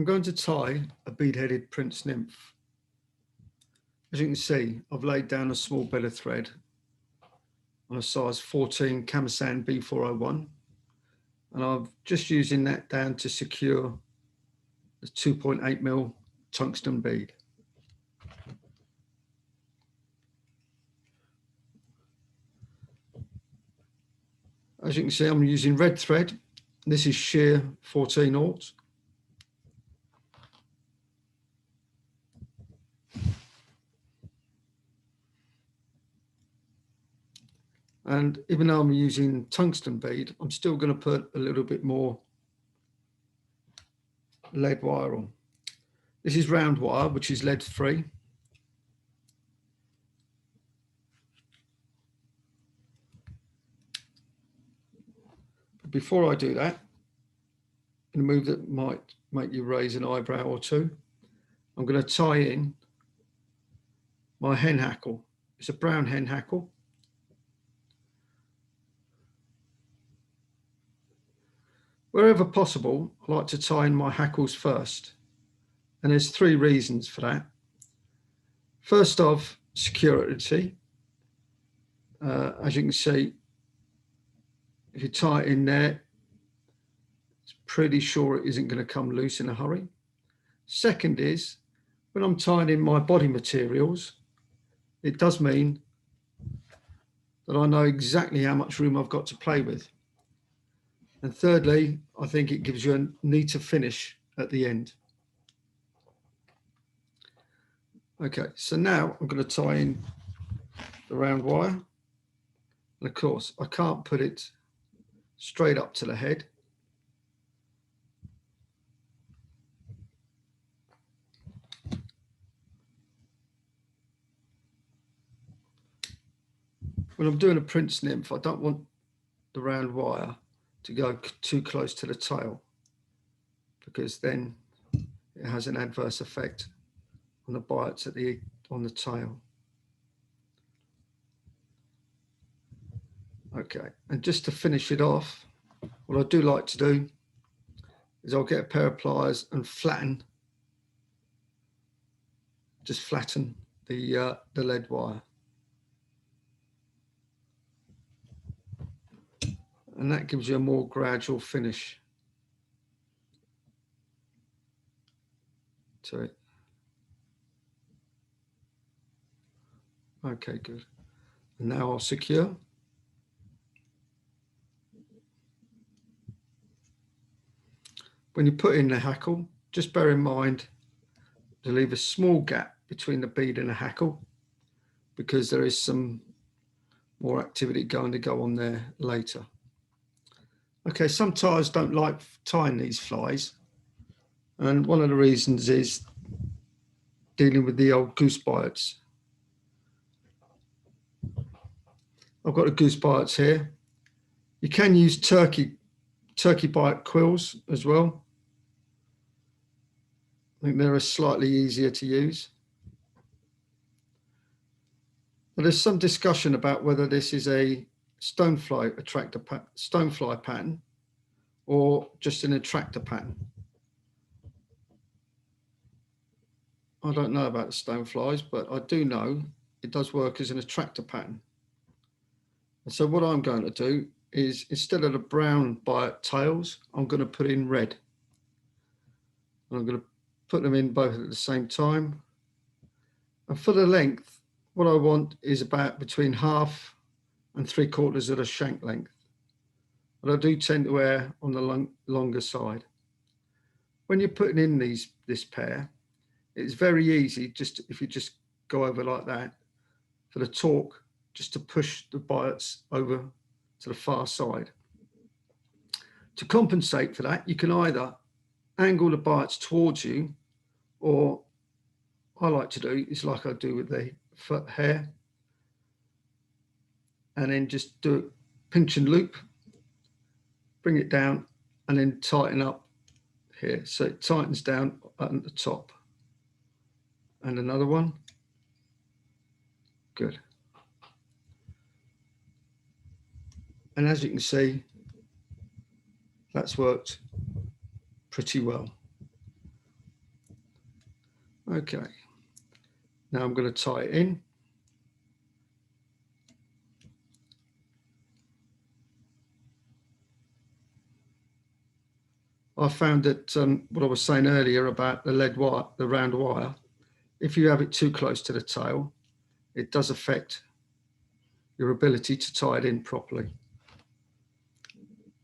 I'm going to tie a bead-headed Prince Nymph. As you can see, I've laid down a small bed of thread on a size 14 camisand B401, and I'm just using that down to secure the 2.8mm tungsten bead. As you can see, I'm using red thread. This is sheer 14/0. And even though I'm using tungsten bead, I'm still going to put a little bit more lead wire on. This is round wire, which is lead free. But before I do that, in a move that might make you raise an eyebrow or two, I'm going to tie in my hen hackle. It's a brown hen hackle. Wherever possible, I like to tie in my hackles first. And there's three reasons for that. First off, security. As you can see, if you tie it in there, it's pretty sure it isn't going to come loose in a hurry. Second is, when I'm tying in my body materials, it does mean that I know exactly how much room I've got to play with. And thirdly, I think it gives you a neater finish at the end. Okay, so now I'm going to tie in the round wire. And of course, I can't put it straight up to the head. When I'm doing a Prince Nymph, I don't want the round wire to go too close to the tail, because then it has an adverse effect on the bites on the tail. Okay, and just to finish it off, what I do like to do is I'll get a pair of pliers and flatten the lead wire. And that gives you a more gradual finish to it. Okay, good. And now I'll secure. When you put in the hackle, just bear in mind to leave a small gap between the bead and the hackle, because there is some more activity going to go on there later. Okay, some tyers don't like tying these flies, and one of the reasons is dealing with the old goose bites. I've got the goose bites here. You can use turkey bite quills as well. I think they're slightly easier to use. But there's some discussion about whether this is a stonefly pattern or just an attractor pattern. I don't know about the stoneflies, but I do know it does work as an attractor pattern. And so what I'm going to do is, instead of the brown bite tails, I'm going to put in red. And I'm going to put them in both at the same time. And for the length, what I want is about between 1/2 and 3/4 of the shank length. But I do tend to err on the longer side. When you're putting in this pair, it's very easy, if you just go over like that, for the torque just to push the bites over to the far side. To compensate for that, you can either angle the bites towards you, or I like to do is like I do with the foot hair, and then just do it, pinch and loop, bring it down, and then tighten up here. So it tightens down at the top. And another one. Good. And as you can see, that's worked pretty well. Okay, now I'm going to tie it in. I found that what I was saying earlier about the lead wire, the round wire, if you have it too close to the tail, it does affect your ability to tie it in properly.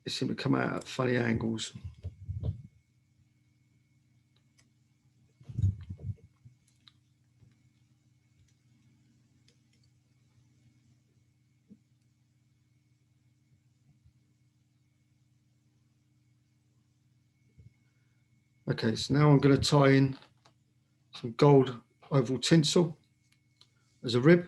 It seems to come out at funny angles. Okay, so now I'm going to tie in some gold oval tinsel as a rib.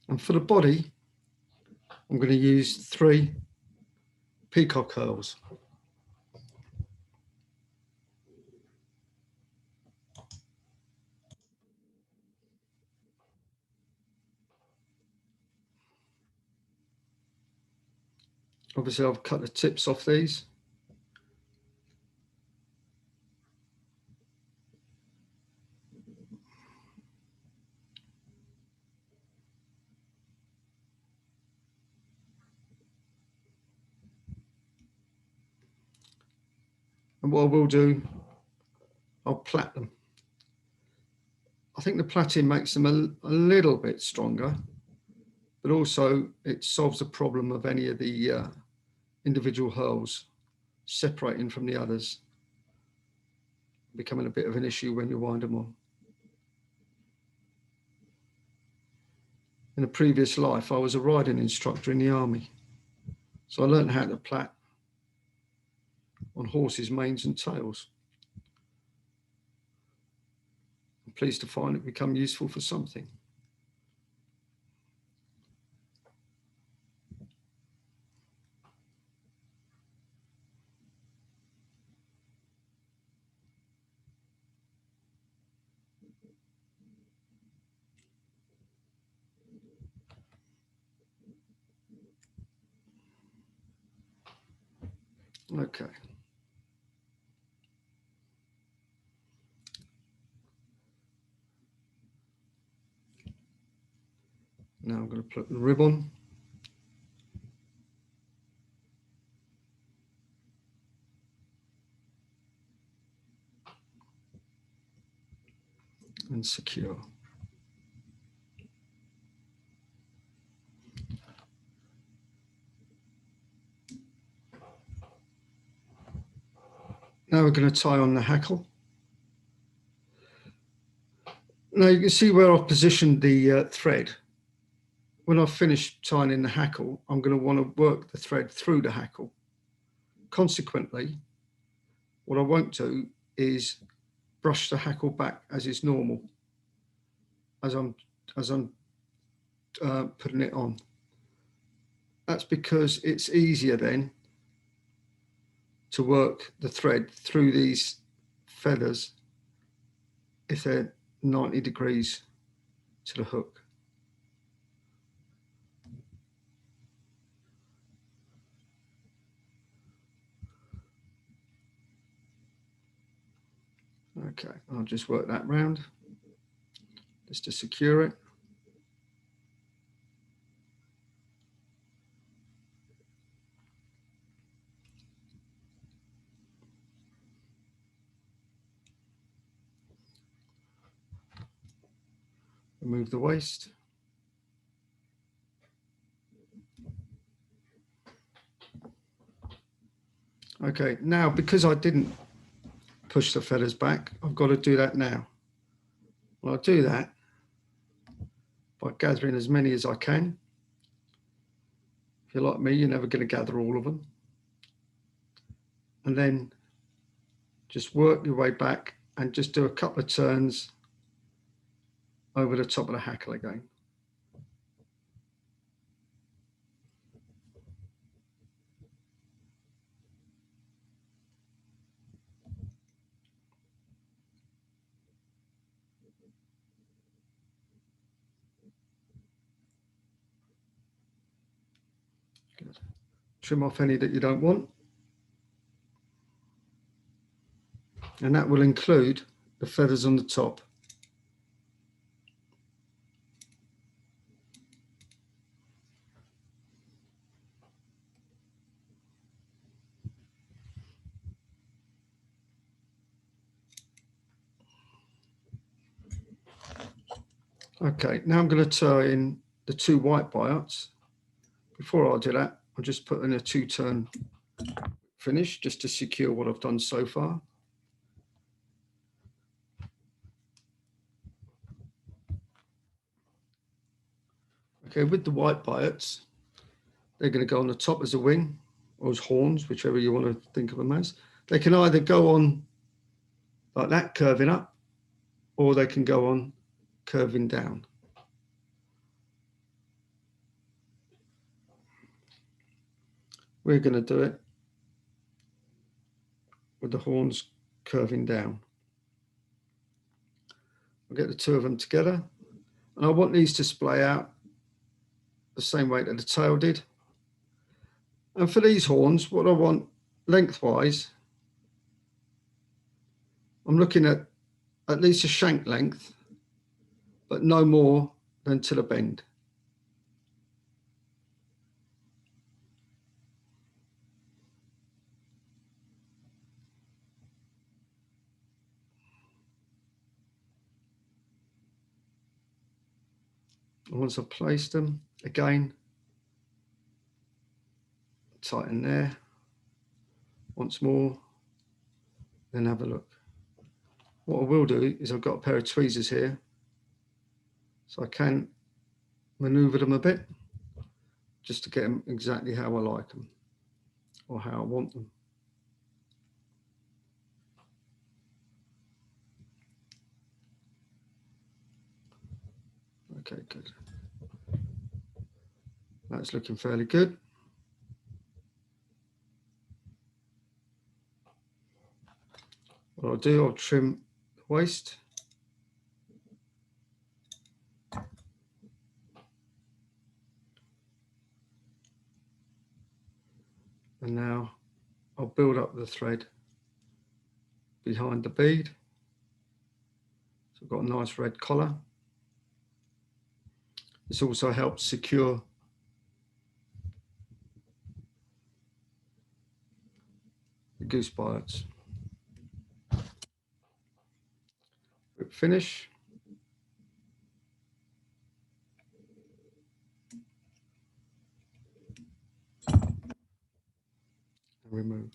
And for the body, I'm going to use 3 peacock curls. Obviously, I've cut the tips off these. And what I will do, I'll plait them. I think the plaiting makes them a little bit stronger, but also it solves the problem of any of the individual hurls separating from the others, becoming a bit of an issue when you wind them on. In a previous life, I was a riding instructor in the army, so I learned how to plait on horses' manes and tails. I'm pleased to find it become useful for something. Okay. Now I'm going to put the rib on. And secure. Now we're going to tie on the hackle. Now you can see where I've positioned the thread. When I've finished tying in the hackle, I'm going to want to work the thread through the hackle. Consequently, what I won't do is brush the hackle back as is normal as I'm putting it on. That's because it's easier then to work the thread through these feathers if they're 90 degrees to the hook. Okay, I'll just work that round just to secure it. Remove the waist. Okay, now because I didn't push the feathers back, I've got to do that now. Well, I'll do that by gathering as many as I can. If you're like me, you're never going to gather all of them. And then just work your way back and just do a couple of turns over the top of the hackle again. Good. Trim off any that you don't want. And that will include the feathers on the top. Okay, now I'm going to tie in the 2 white buyouts. Before I do that, I'll just put in a 2-turn finish just to secure what I've done so far. Okay, with the white buyouts, they're going to go on the top as a wing or as horns, whichever you want to think of them as. They can either go on like that, curving up, or they can go on curving down. We're going to do it with the horns curving down. I'll get the 2 of them together, and I want these to splay out the same way that the tail did. And for these horns, what I want lengthwise, I'm looking at least a shank length, but no more than to the bend. And once I've placed them, again, tighten there. Once more, then have a look. What I will do is I've got a pair of tweezers here, so I can maneuver them a bit just to get them exactly how I like them or how I want them. Okay, good. That's looking fairly good. What I'll do, I'll trim the waist. And now I'll build up the thread behind the bead. So I've got a nice red collar. This also helps secure the goose buyouts. Finish. And remove.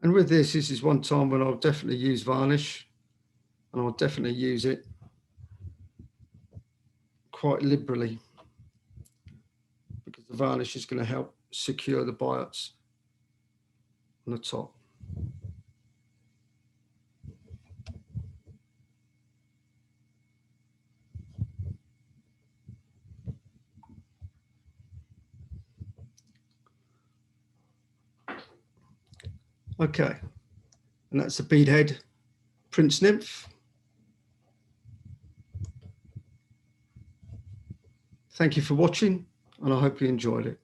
And with this is one time when I'll definitely use varnish, and I'll definitely use it quite liberally, because the varnish is going to help secure the buyouts on the top. Okay, and that's the bead head Prince Nymph. Thank you for watching, and I hope you enjoyed it.